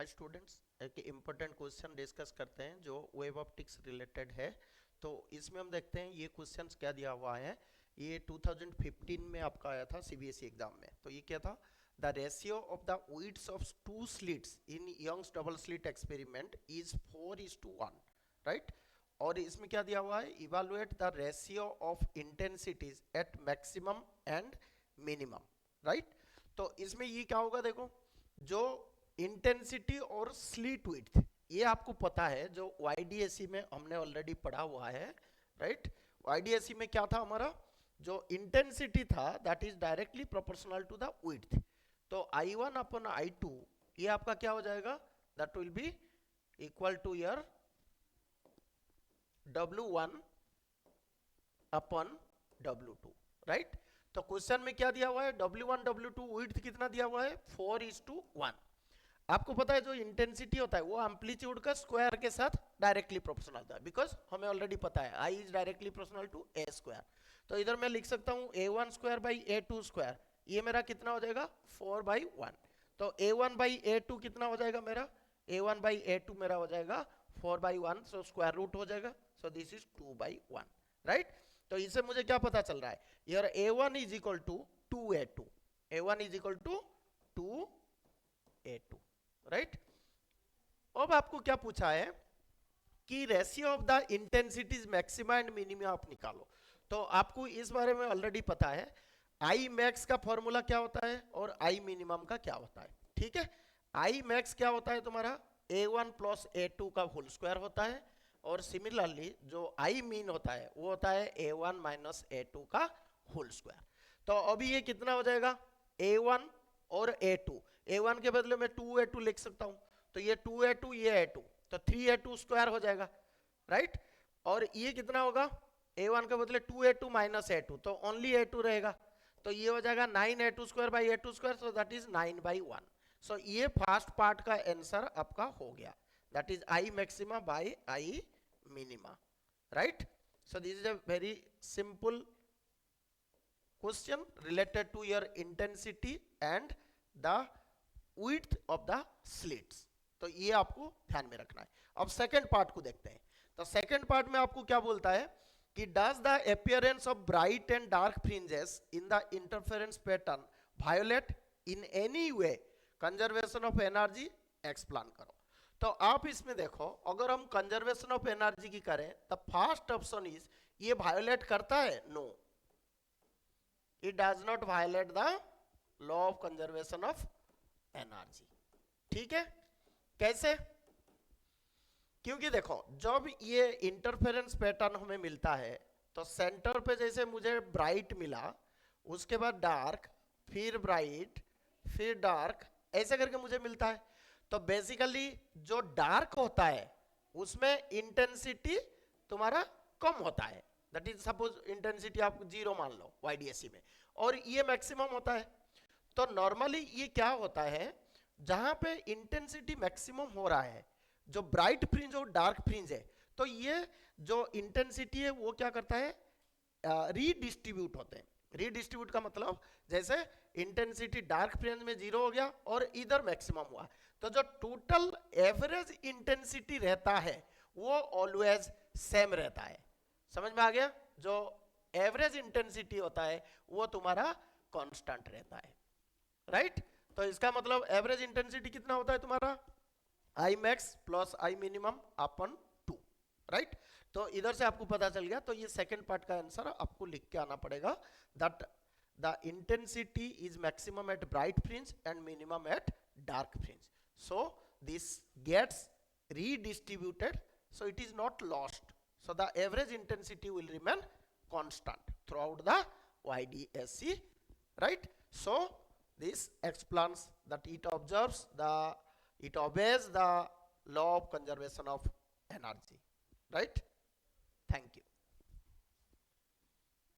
Hi students, एक important question discuss करते हैं जो वेब ऑप्टिक्स रिलेटेड है। तो इसमें हम देखते हैं ये क्वेश्चंस क्या दिया हुआ है। ये 2015 में आपका आया था सीबीएसई एग्जाम में। तो ये क्या था, the ratio of the widths of two slits in Young's double slit experiment is 4:1, right. और इसमें क्या दिया हुआ है, evaluate the ratio of intensities at maximum and minimum, right. तो इसमें ये क्या होगा, देखो, जो इंटेंसिटी और स्लीट विड्थ ये आपको पता है, जो वाईडीएसई में हमने ऑलरेडी पढ़ा हुआ है, राइट। वाईडीएसई में क्या था हमारा, जो इंटेंसिटी था that is directly proportional to the width. तो I1 अपन I2 ये आपका क्या हो जाएगा, that will be equal to your W1 upon W2, right. तो क्वेश्चन में क्या दिया हुआ है, W1 W2 विड्थ कितना दिया हुआ है, 4:1। आपको पता है जो इंटेंसिटी होता है वो एम्पलीट्यूड का स्क्वायर के साथ डायरेक्टली प्रोपोर्शनल होता है, बिकॉज हमें ऑलरेडी पता है I is directly proportional to A square. तो इधर मैं लिख सकता हूँ A1 square by A2 square, ये मेरा कितना हो जाएगा 4/1। तो A1 बाई A2 कितना हो जाएगा मेरा, A1 बाई A2 मेरा हो जाएगा 4/1, सो स्क्वायर रूट हो जाएगा, सो दिस इज 2/1, राइट। तो इससे मुझे क्या पता चल रहा है, यार A1 is equal to 2A2, A1 is equal to 2A2, right. अब आपको क्या पूछा है कि ratio of the intensities maxima and minima आप निकालो। तो आपको इस बारे में ऑलरेडी पता है, आई मैक्स का फॉर्मूला क्या होता है और आई मिनिमम का क्या होता है, ठीक है। आई मैक्स क्या होता है तुम्हारा, A1 प्लस A2 का होल स्क्वायर होता है, और सिमिलरली जो आई मीन होता है वो होता है A1 माइनस A2 का होल स्क्वायर। तो अभी ये कितना हो जाएगा, A1 और A2, A1 के बदले में 2A2 लिख सकता हूं, तो ये 2A2 ये A2, तो 3A2 स्क्वायर हो जाएगा, राइट। और ये कितना होगा, A1 के बदले 2A2 माइनस A2, तो ओनली A2 रहेगा, तो ये हो जाएगा 9A2 square by A2 square, so that is 9/1। सो ये फर्स्ट पार्ट का आंसर आपका हो गया, that is I maxima by I minima, right. So this is a very simple question related to your intensity and the width of the slits। तो ये आपको ध्यान में रखना है। अब सेकंड पार्ट को देखते हैं। तो सेकंड पार्ट में आपको क्या बोलता है कि does the appearance of bright and dark fringes in the interference pattern violet in any way conservation of energy, explain करो। तो आप इसमें देखो, अगर हम कंजर्वेशन ऑफ एनर्जी की करें तो फर्स्ट ऑप्शन इज, ये वायोलेट करता है, no, it does not violate the law of conservation of energy, ठीक है। कैसे, क्योंकि देखो जब ये इंटरफेरेंस पैटर्न हमें मिलता है तो सेंटर पे जैसे मुझे ब्राइट मिला, उसके बाद डार्क, फिर ब्राइट, फिर डार्क, ऐसे करके मुझे मिलता है। तो बेसिकली जो डार्क होता है उसमें इंटेंसिटी तुम्हारा कम होता है, दैट इज सपोज इंटेंसिटी आप 0 मान लो वाईडीएसई में, और ये मैक्सिमम होता है। तो नॉर्मली ये क्या होता है, जहां पे इंटेंसिटी मैक्सिमम हो रहा है, जो ब्राइट फ्रिंज और डार्क फ्रिंज है, तो ये जो इंटेंसिटी है वो क्या करता है, रीडिस्ट्रीब्यूट होते हैं। रीडिस्ट्रीब्यूट का मतलब जैसे इंटेंसिटी डार्क फ्रिंज में 0 हो गया और इधर मैक्सिमम हुआ, तो जो टोटल एवरेज इंटेंसिटी रहता है वो ऑलवेज सेम रहता है। समझ में आ गया, जो एवरेज इंटेंसिटी होता है वो तुम्हारा कांस्टेंट रहता है, राइट। तो इसका मतलब एवरेज इंटेंसिटी कितना होता है तुम्हारा, I max plus I minimum upon 2, right. तो इधर से आपको पता चल गया। तो ये सेकंड पार्ट का आंसर आपको लिख के आना पड़ेगा, that the intensity is maximum at bright fringe and minimum at dark fringe, so this gets redistributed, so it is not lost, so the average intensity will remain constant throughout the YDSC, right. So this explains that it obeys the law of conservation of energy, right. Thank you.